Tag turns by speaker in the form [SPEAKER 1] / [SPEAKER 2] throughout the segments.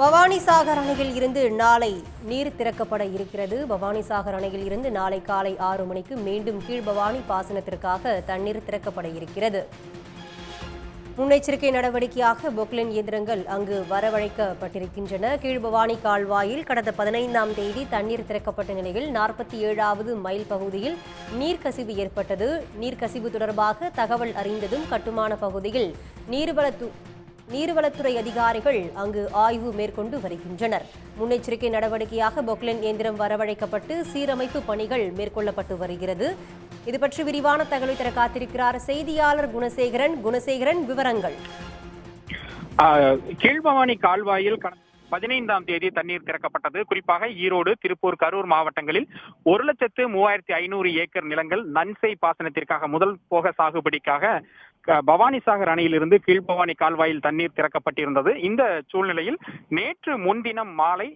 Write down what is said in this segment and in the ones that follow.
[SPEAKER 1] பவானிசாகர் அணையில் இருந்து நாளை நீர் திறக்கப்பட இருக்கிறது. பவானிசாகர் அணையில் இருந்து நாளை காலை 6 மணிக்கு மீண்டும் கீழ்பவானி பாசனத்திற்காக தண்ணீர் திறக்கப்பட இருக்கிறது. முன்னெச்சரிக்கை நடவடிக்கையாக பொக்லைன் இயந்திரங்கள் அங்கு வரவழைக்கப்பட்டிருக்கின்றன. கீழ்பவானி கால்வாயில் கடந்த 15ஆம் தேதி தண்ணீர் திறக்கப்பட்ட நிலையில் 47வது மைல் பகுதியில் நீர்க்கசிவு ஏற்பட்டது. நீர்க்கசிவு தொடர்பாக தகவல் அறிந்ததும் கட்டுமான பகுதியில் நீர்வளத்துறை அதிகாரிகள் அங்கு ஆய்வு மேற்கொண்டு வருகின்றனர். முன்னெச்சரிக்கை நடவடிக்கையாக பொக்லைன் இயந்திரம் வரவழைக்கப்பட்டு சீரமைப்பு பணிகள் மேற்கொள்ளப்பட்டு வருகிறது. இது பற்றி விரிவான தகவலை தர காத்திருக்கிறார் செய்தியாளர் குணசேகரன். விவரங்கள்.
[SPEAKER 2] கீழ்பவானி கால்வாயில் 15ஆம் தேதி தண்ணீர் திறக்கப்பட்டது. குறிப்பாக ஈரோடு, திருப்பூர், கரூர் மாவட்டங்களில் 1,03,500 ஏக்கர் நிலங்கள் நன்செய் பாசனத்திற்காக முதல் போக சாகுபடிக்காக பவானிசாகர் அணையிலிருந்து கீழ்பவானி கால்வாயில் தண்ணீர் திறக்கப்பட்டிருந்தது. இந்த சூழ்நிலையில் நேற்று முன்தினம் மாலை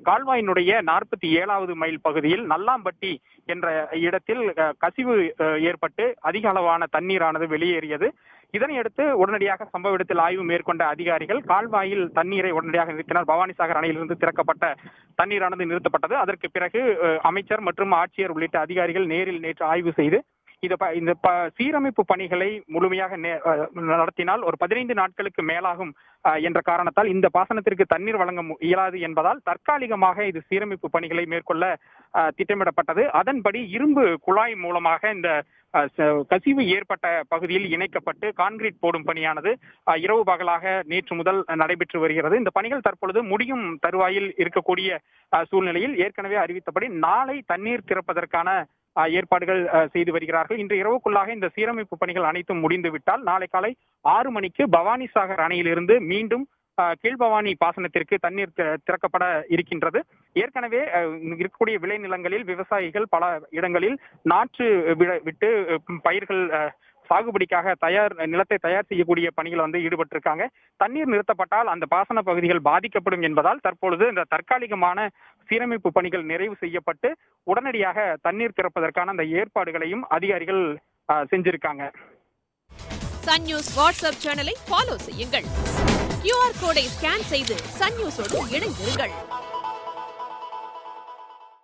[SPEAKER 2] கால்வாயினுடைய 47வது மைல் பகுதியில் நல்லாம்பட்டி என்ற இடத்தில் கசிவு ஏற்பட்டு அதிக அளவான தண்ணீரானது வெளியேறியது. இதனையடுத்து உடனடியாக சம்பவ இடத்தில் ஆய்வு மேற்கொண்ட அதிகாரிகள் கால்வாயில் தண்ணீரை உடனடியாக நிறுத்தினர். பவானிசாகர் அணையிலிருந்து திறக்கப்பட்ட தண்ணீரானது நிறுத்தப்பட்டது. அதற்கு பிறகு அமைச்சர் மற்றும் ஆட்சியர் உள்ளிட்ட அதிகாரிகள் நேரில் நேற்று ஆய்வு செய்து இந்த சீரமைப்பு பணிகளை முழுமையாக நடத்தினால் ஒரு 15 நாட்களுக்கு மேலாகும் என்ற காரணத்தால் இந்த பாசனத்திற்கு தண்ணீர் வழங்க இயலாது என்பதால் தற்காலிகமாக இது சீரமைப்பு பணிகளை மேற்கொள்ள திட்டமிடப்பட்டது. அதன்படி இரும்பு குழாய் மூலமாக இந்த கசிவு ஏற்பட்ட பகுதியில் இணைக்கப்பட்டு கான்கிரீட் போடும் பணியானது இரவு பகலாக நேற்று முதல் நடைபெற்று வருகிறது. இந்த பணிகள் தற்பொழுது முடியும் தருவாயில் இருக்கக்கூடிய சூழ்நிலையில் ஏற்கனவே அறிவித்தபடி நாளை தண்ணீர் திறப்பதற்கான ஏற்பாடுகள் செய்து வருகிறார்கள். இன்று இரவுக்குள்ளாக இந்த சீரமைப்பு பணிகள் அனைத்தும் முடிந்துவிட்டால் நாளை காலை 6 மணிக்கு பவானிசாகர் அணையிலிருந்து மீண்டும் கீழ்பவானி பாசனத்திற்கு தண்ணீர் திறக்கப்பட இருக்கின்றது. ஏற்கனவே இருக்கக்கூடிய விளைநிலங்களில் விவசாயிகள் பல இடங்களில் நாற்று விட்டு பயிர்கள் சாகுபடிக்காக நிலத்தை தயார் செய்யக்கூடிய பணிகள் ஈடுபட்டிருக்காங்க. தண்ணீர் நிறுத்தப்பட்டால் அந்த பாசன பகுதிகள் பாதிக்கப்படும் என்பதால் தற்பொழுது இந்த தற்காலிகமான சீரமைப்பு பணிகள் நிறைவு செய்யப்பட்டு உடனடியாக தண்ணீர் திறப்பதற்கான அந்த ஏற்பாடுகளையும் அதிகாரிகள் செஞ்சிருக்காங்க.
[SPEAKER 3] சன் நியூஸ் வாட்ஸ்அப் சேனலை ஃபாலோ செய்யுங்கள். QR கோடை ஸ்கேன் செய்து சன் நியூஸோடு இணைந்திருங்கள்.